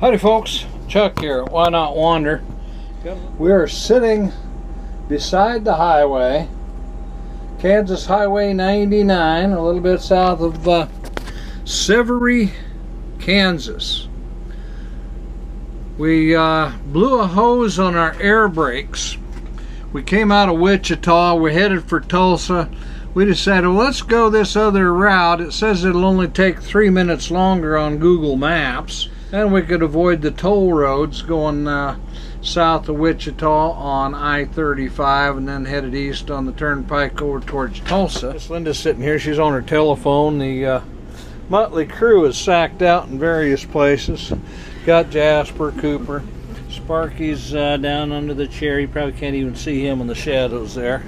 Howdy folks, Chuck here at Wynot Wander. We are sitting beside the highway, Kansas Highway 99, a little bit south of Severy, Kansas. We blew a hose on our air brakes. We came out of Wichita, we're headed for Tulsa. We decided, well, let's go this other route. It says it'll only take 3 minutes longer on Google Maps, and we could avoid the toll roads going south of Wichita on I-35 and then headed east on the turnpike over towards Tulsa. Miss Linda's sitting here, she's on her telephone. The Muttley crew is sacked out in various places. Got Jasper, Cooper, Sparky's down under the chair. You probably can't even see him in the shadows there.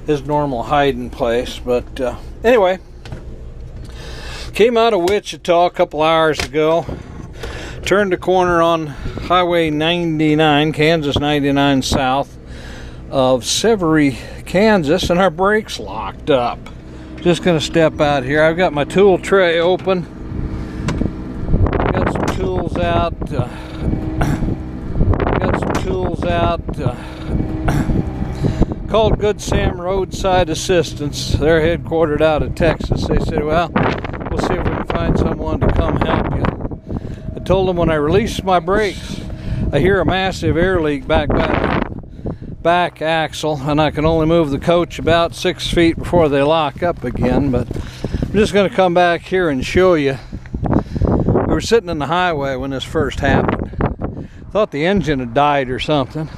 His normal hiding place. But anyway, came out of Wichita a couple hours ago. Turned the corner on Highway 99, Kansas 99 south of Severy, Kansas, and our brakes locked up. Just gonna step out here. I've got my tool tray open. Got some tools out. Called Good Sam Roadside Assistance. They're headquartered out of Texas. They said, well, we'll see if we can find someone to come help you. I told them when I release my brakes, I hear a massive air leak back by the back axle, and I can only move the coach about 6 feet before they lock up again. But I'm just going to come back here and show you. We were sitting in the highway when this first happened. Thought the engine had died or something,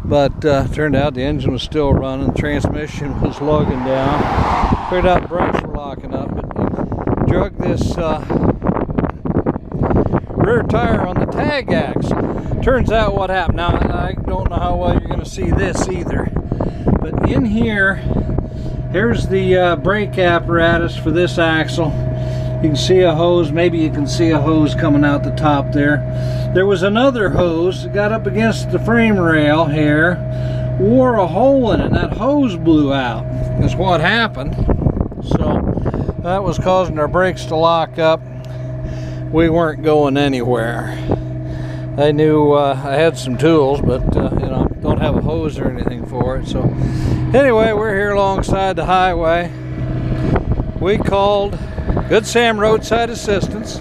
but turned out the engine was still running, the transmission was lugging down. Figured out the brakes were locking up, but drug this rear tire on the tag axle. Turns out what happened, now I don't know how well you're going to see this either, but in here, here's the brake apparatus for this axle. You can see a hose, maybe you can see a hose coming out the top there. There was another hose that got up against the frame rail here, wore a hole in it, and that hose blew out. That's what happened. So that was causing our brakes to lock up. We weren't going anywhere. I knew I had some tools, but you know, don't have a hose or anything for it. So anyway, we're here alongside the highway. We called Good Sam Roadside Assistance.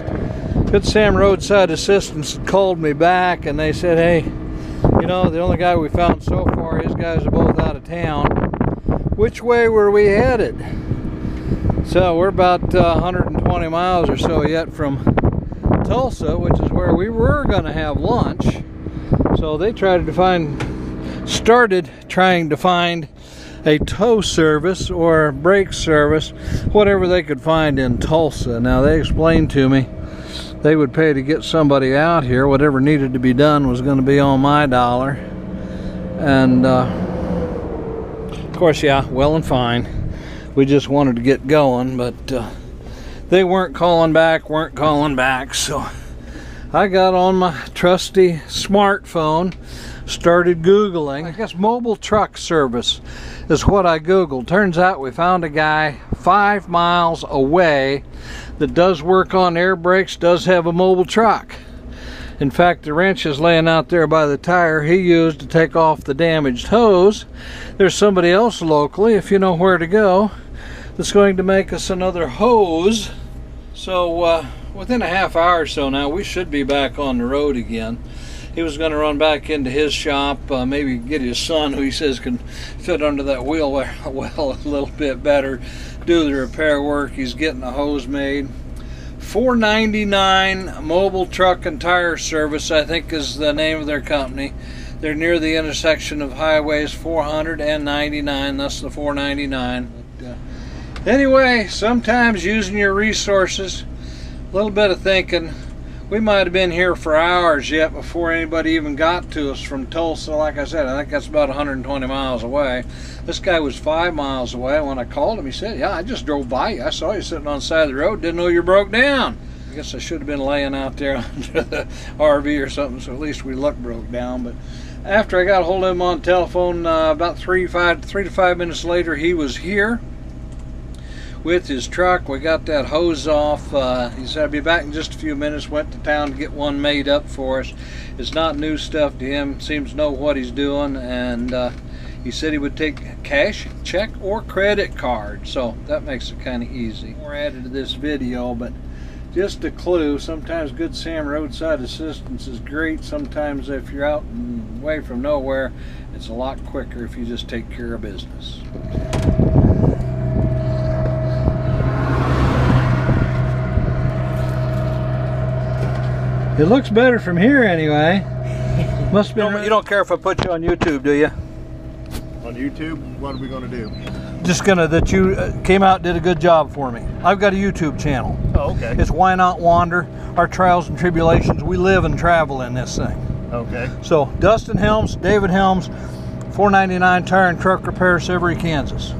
Good Sam Roadside Assistance called me back and they said, hey, you know, the only guy we found so far, his guys are both out of town. Which way were we headed? So we're about 120 miles or so yet from Tulsa, which is where we were going to have lunch. So they started trying to find a tow service or brake service, whatever they could find in Tulsa. Now they explained to me they would pay to get somebody out here. Whatever needed to be done was going to be on my dollar. And of course, yeah, well and fine. We just wanted to get going, but they weren't calling back, so I got on my trusty smartphone, started Googling. I guess mobile truck service is what I Googled. Turns out we found a guy 5 miles away that does work on air brakes, does have a mobile truck. In fact, the wrench is laying out there by the tire he used to take off the damaged hose. There's somebody else locally, if you know where to go, that's going to make us another hose. So within a half hour or so now, we should be back on the road again. He was going to run back into his shop, maybe get his son, who he says can fit under that wheel well a little bit better, do the repair work. He's getting a hose made. $4.99 Mobile Truck and Tire Service, I think, is the name of their company. They're near the intersection of highways 400 and 99. That's the $4.99. Anyway, sometimes using your resources, a little bit of thinking. We might have been here for hours yet before anybody even got to us from Tulsa. Like I said, I think that's about 120 miles away. This guy was 5 miles away. When I called him, he said, yeah, I just drove by you. I saw you sitting on the side of the road. Didn't know you broke down. I guess I should have been laying out there under the RV or something, so at least we luck broke down. But after I got a hold of him on the telephone, about 3 to 5 minutes later, he was here. with his truck. We got that hose off. He said I'd be back in just a few minutes. Went to town to get one made up for us. It's not new stuff to him. Seems to know what he's doing, and he said he would take cash, check, or credit card. So that makes it kind of easy. More added to this video, but just a clue. Sometimes Good Sam roadside assistance is great. Sometimes if you're out and away from nowhere, it's a lot quicker if you just take care of business. It looks better from here anyway. Must be. You don't care if I put you on YouTube, do you? On YouTube? What are we going to do? Just gonna that you came out and did a good job for me. I've got a YouTube channel. Oh, okay. It's Wynot Wander. Our trials and tribulations. We live and travel in this thing. Okay. So Dustin Helms, David Helms, 499 Tire and Truck Repair, Severy, Kansas.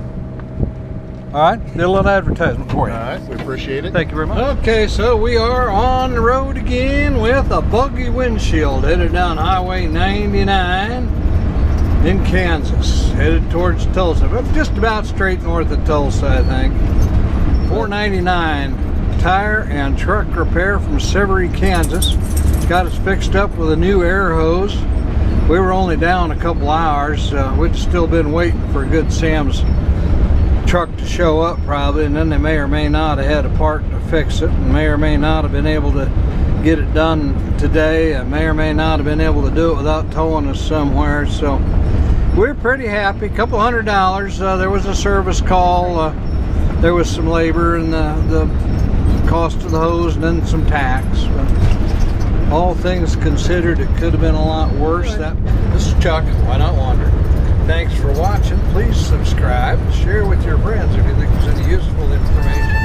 All right, did a little advertisement for you. All right, we appreciate it. Thank you very much. Okay, so we are on the road again with a buggy windshield, headed down Highway 99 in Kansas, headed towards Tulsa, but just about straight north of Tulsa, I think. 499 Tire and Truck Repair from Severy, Kansas. Got us fixed up with a new air hose. We were only down a couple hours. We'd still been waiting for Good Sam's truck to show up probably, and then they may or may not have had a part to fix it, and may or may not have been able to get it done today, and may or may not have been able to do it without towing us somewhere. So we're pretty happy. Couple $100. There was a service call, there was some labor and the cost of the hose, and then some tax. But all things considered, it could have been a lot worse. This is Chuck, Wynot Wander. Thanks for watching. Please subscribe, share with your friends if you think there's any useful information.